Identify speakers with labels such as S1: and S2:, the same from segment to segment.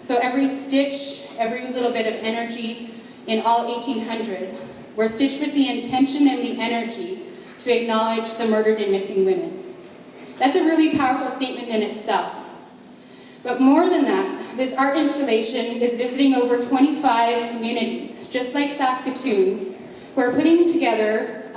S1: So every stitch, every little bit of energy in all 1,800 were stitched with the intention and the energy to acknowledge the murdered and missing women. That's a really powerful statement in itself. But more than that, this art installation is visiting over 25 communities, just like Saskatoon, who are putting together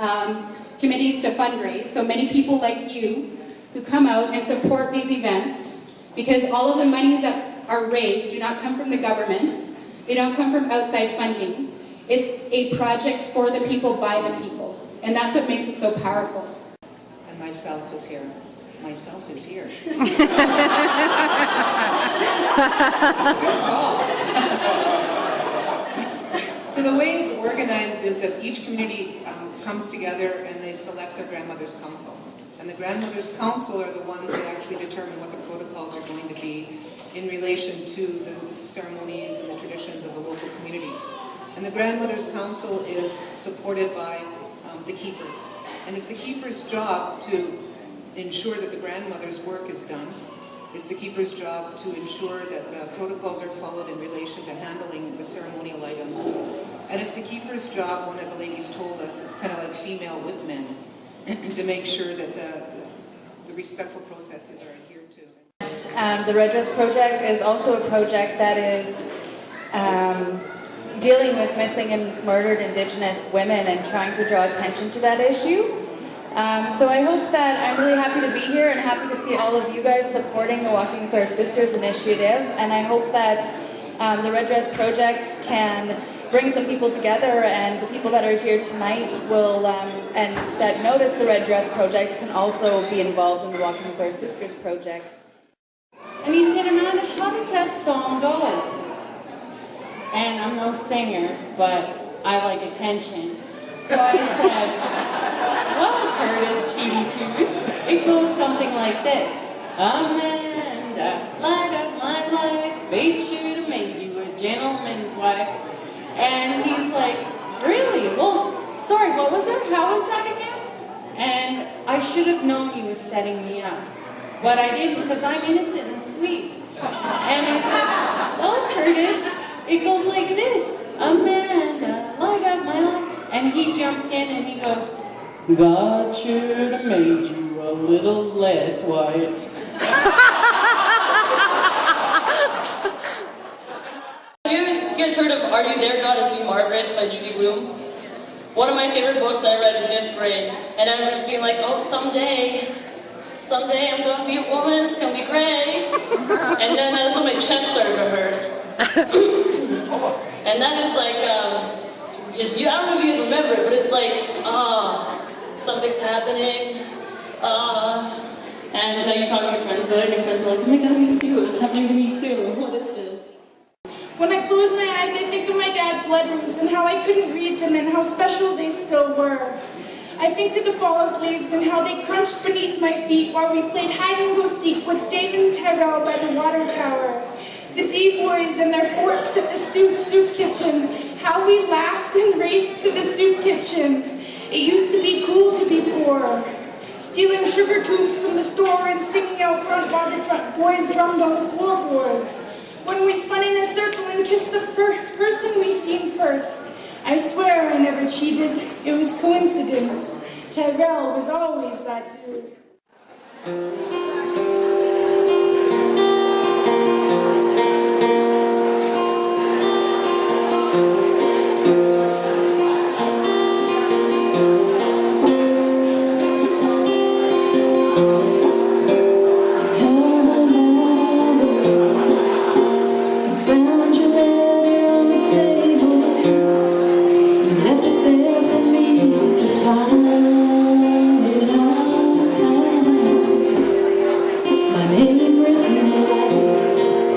S1: committees to fundraise. So many people like you who come out and support these events, because all of the monies that are raised do not come from the government. They don't come from outside funding. It's a project for the people, by the people. And that's what makes it so powerful.
S2: And myself is here. Myself is here. So the way it's organized is that each community comes together and they select their Grandmother's Council. And the Grandmother's Council are the ones that actually determine what the protocols are going to be in relation to the ceremonies and the traditions of the local community. And the Grandmother's Council is supported by the keepers. And it's the keepers' job to ensure that the grandmother's work is done. It's the keeper's job to ensure that the protocols are followed in relation to handling the ceremonial items. And it's the keeper's job, one of the ladies told us, it's kind of like female with men, to make sure that the respectful processes are adhered to.
S3: The Red Dress Project is also a project that is dealing with missing and murdered Indigenous women and trying to draw attention to that issue. So I hope that I'm really happy to be here and happy to see all of you guys supporting the Walking with Our Sisters initiative, and I hope that the Red Dress Project can bring some people together, and the people that are here tonight will, and that notice the Red Dress Project, can also be involved in the Walking with Our Sisters project.
S4: And he said, Amanda, how does that song go? And I'm no singer, but I like attention. So I said, well, Curtis, Kitty Toos, it goes something like this. Amanda, light up my life, fate should have made you a gentleman's wife. And he's like, really? Well, sorry, what was it? How was that again? And I should have known he was setting me up. But I didn't, because I'm innocent and sweet. And I said, well, Curtis, it goes like this. Amanda, light up my life. And he jumped in and he goes, God should have made you a little less white.
S5: Have you guys heard of Are You There, God? Is Me, Margaret by Judy Blume? One of my favorite books I read in 5th grade. And I remember just being like, oh, someday I'm going to be a woman, it's going to be great. And then that's when my chest started to hurt. And that is like, I don't know if you guys remember it, but it's like, something's happening, and you talk to your friends about it, and your friends are like, oh my god, me too, it's happening to me too, what is this?
S6: When I close my eyes, I think of my dad's letters and how I couldn't read them and how special they still were. I think of the falls waves and how they crunched beneath my feet while we played hide-and-go-seek with David and Tyrell by the water tower. The D-boys and their forks at the soup kitchen, how we laughed and raced to the soup kitchen. It used to be cool to be poor, stealing sugar tubes from the store and singing out front while the boys drummed on the floorboards. When we spun in a circle and kissed the person we seen first. I swear I never cheated, it was coincidence. Tyrell was always that dude.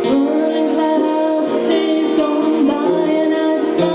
S7: Swirling clouds of days gone by, and I saw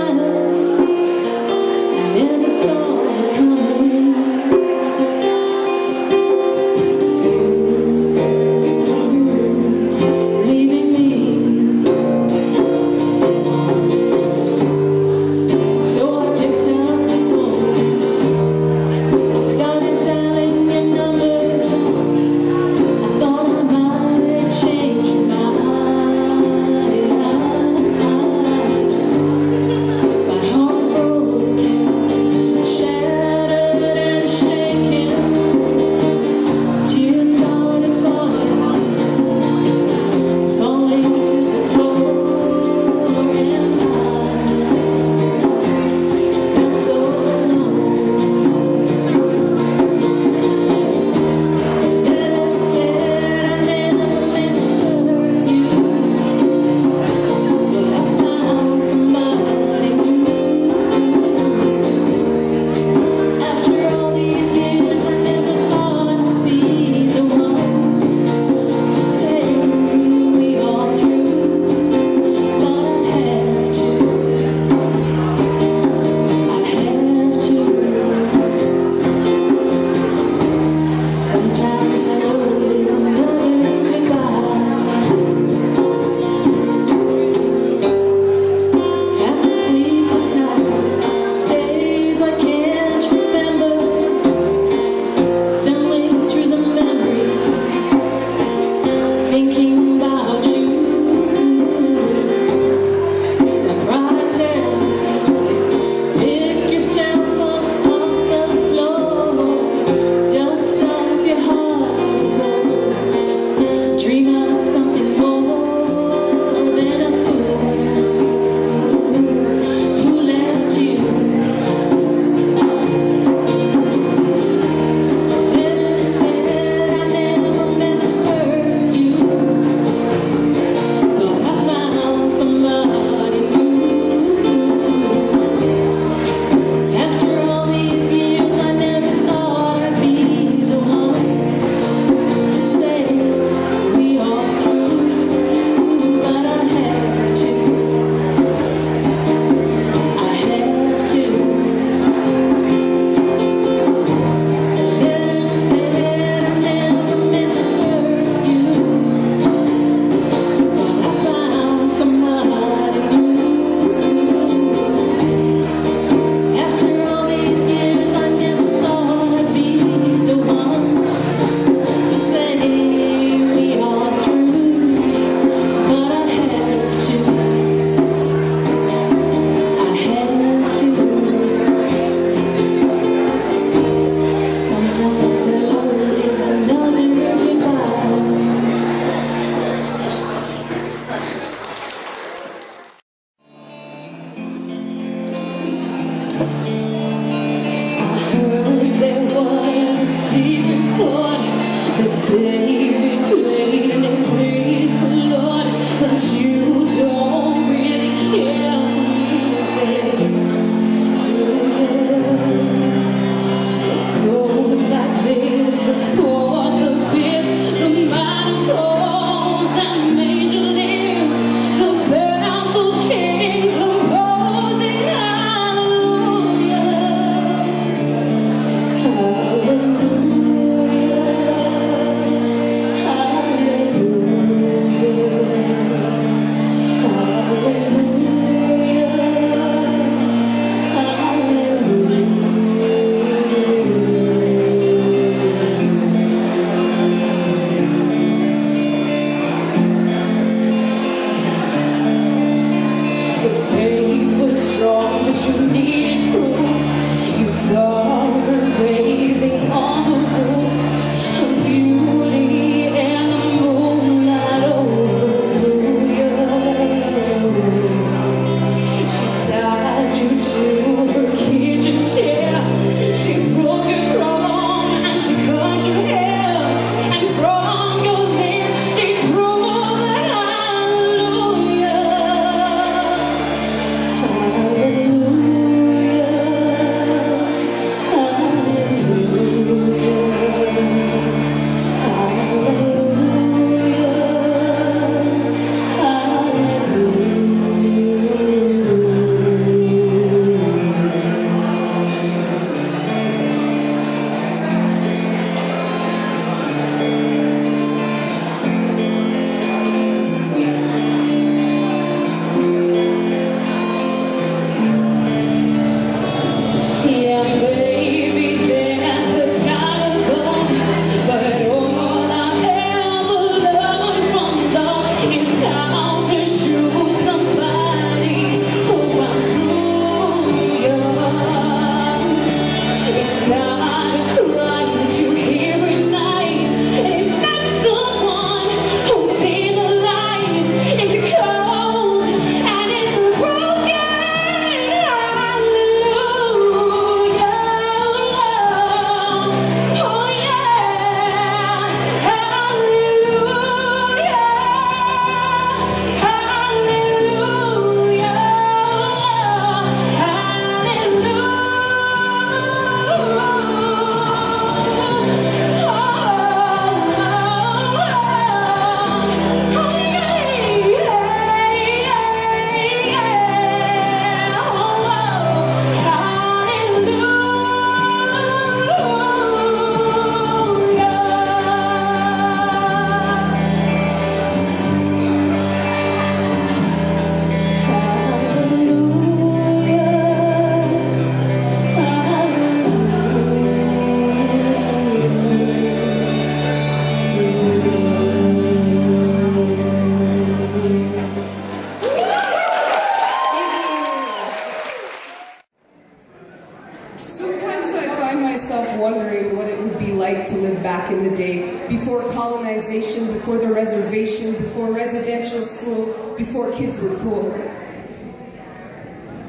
S7: wondering what it would be like to live back in the day, before colonization, before the reservation, before residential school, before kids were cool.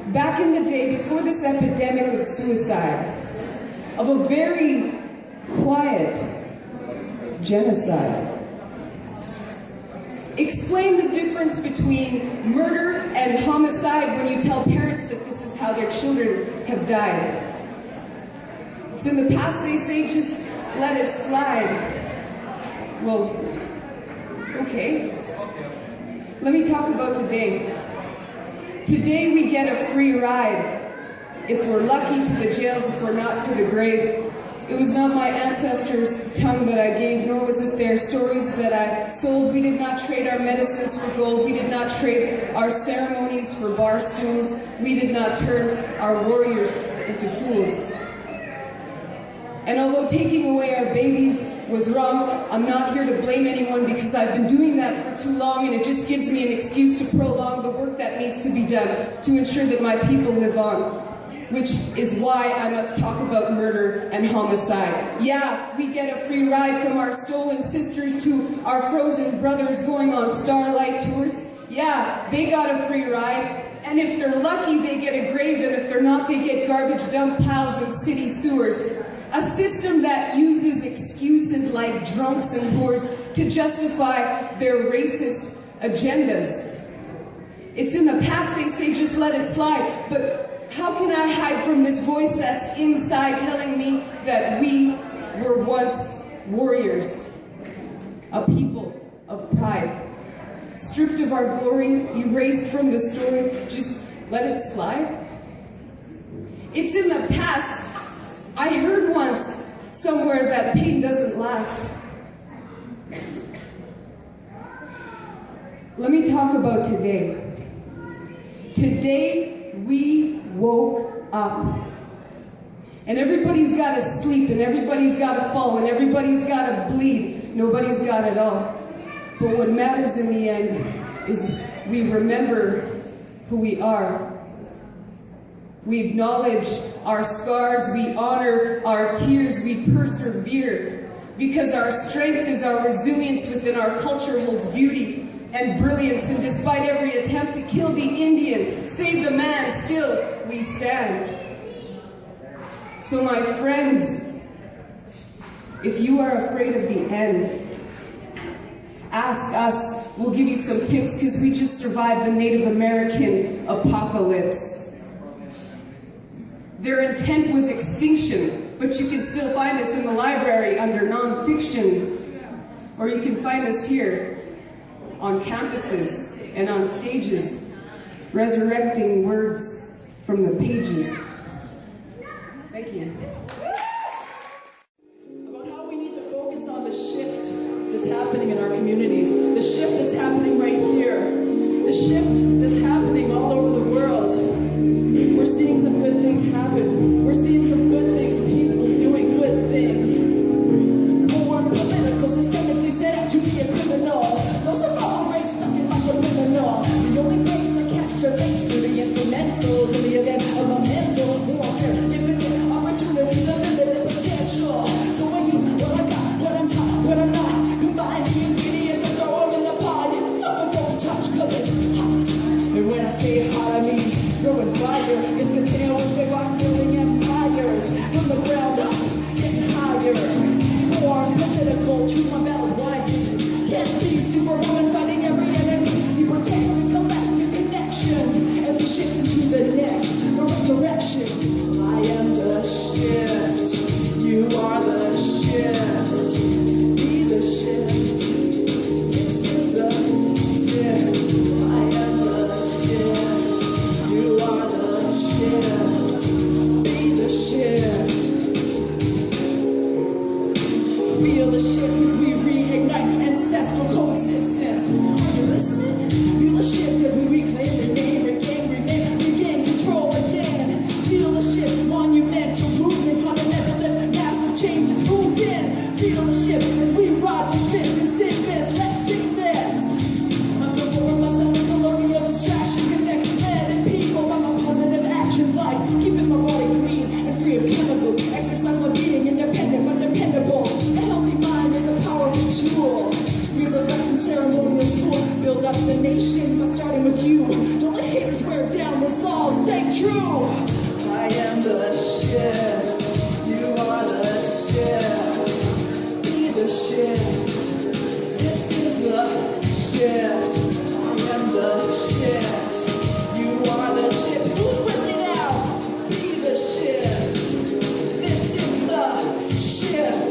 S7: Back in the day, before this epidemic of suicide, of a very quiet genocide. Explain the difference between murder and homicide when you tell parents that this is how their children have died. It's in the past, they say, just let it slide. Well, okay. Let me talk about today. Today we get a free ride. If we're lucky, to the jails, if we're not, to the grave. It was not my ancestors' tongue that I gave, nor was it their stories that I sold. We did not trade our medicines for gold. We did not trade our ceremonies for bar stools. We did not turn our warriors into fools. And although taking away our babies was wrong, I'm not here to blame anyone because I've been doing that for too long, and it just gives me an excuse to prolong the work that needs to be done to ensure that my people live on. Which is why I must talk about murder and homicide. Yeah, we get a free ride from our stolen sisters to our frozen brothers going on starlight tours. Yeah, they got a free ride. And if they're lucky, they get a grave, and if they're not, they get garbage dump piles in city sewers. A system that uses excuses like drunks and whores to justify their racist agendas. It's in the past, they say, just let it slide, but how can I hide from this voice that's inside telling me that we were once warriors, a people of pride, stripped of our glory, erased from the story, just let it slide? It's in the past. I heard once somewhere that pain doesn't last. Let me talk about today. Today, we woke up. And everybody's got to sleep, and everybody's got to fall, and everybody's got to bleed. Nobody's got it all. But what matters in the end is we remember who we are. We acknowledge our scars, we honor our tears, we persevere. Because our strength is our resilience within our culture holds beauty and brilliance, and despite every attempt to kill the Indian, save the man, still we stand. So my friends, if you are afraid of the end, ask us, we'll give you some tips, because we just survived the Native American apocalypse. Their intent was extinction, but you can still find us in the library under nonfiction, or you can find us here on campuses and on stages, resurrecting words from the pages. Thank you.
S8: About how we need to focus on the shift that's happening in our communities, the shift that's happening right here, the shift that's happening all over the world. We're seeing some good things happen. We're seeing some the shift. You are the shift. Be the shift. This is the shift. I am the shift. You are the shift. Who's with me now? Be the shift. This is the shift.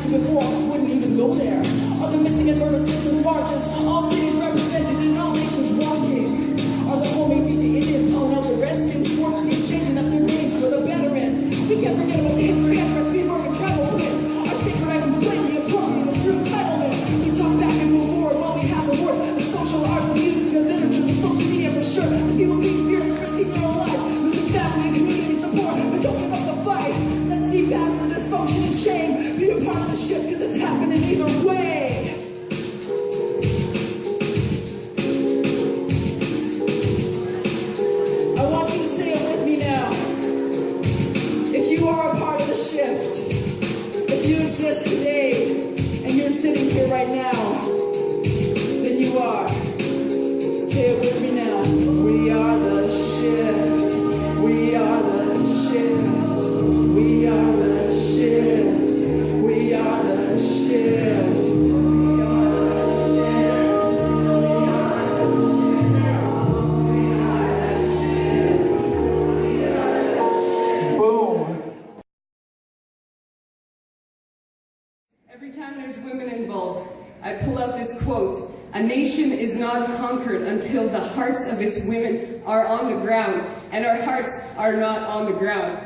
S8: Before, wouldn't even go there. Are the missing and murdered sisters marches? All cities represented and all nations walking. Are the homemade DJ Indian calling out the Redskins? Sports teams changing up their names for the veteran. We can't forget about the hits for headrest, speedwork and travel plans. Our sacred items plainly appropriate and through entitlement. We talk back and move forward while we have awards. The social art, the music, the literature, the social media for sure. The people being fearless, risking their own lives, losing family and community support, but don't give up the fight. Let's see past the dysfunction and shame. Be a part of the shift, because it's happening either way. I want you to say it with me now. If you are a part of the shift, if you exist today, and you're sitting here right now, then you are. Say it with me now. We are the shift. We are the shift. We are the shift. We are the shift. We are the shift. Boom.
S7: Every time there's women involved, I pull out this quote: "A nation is not conquered until the hearts of its women are on the ground," and our hearts are not on the ground.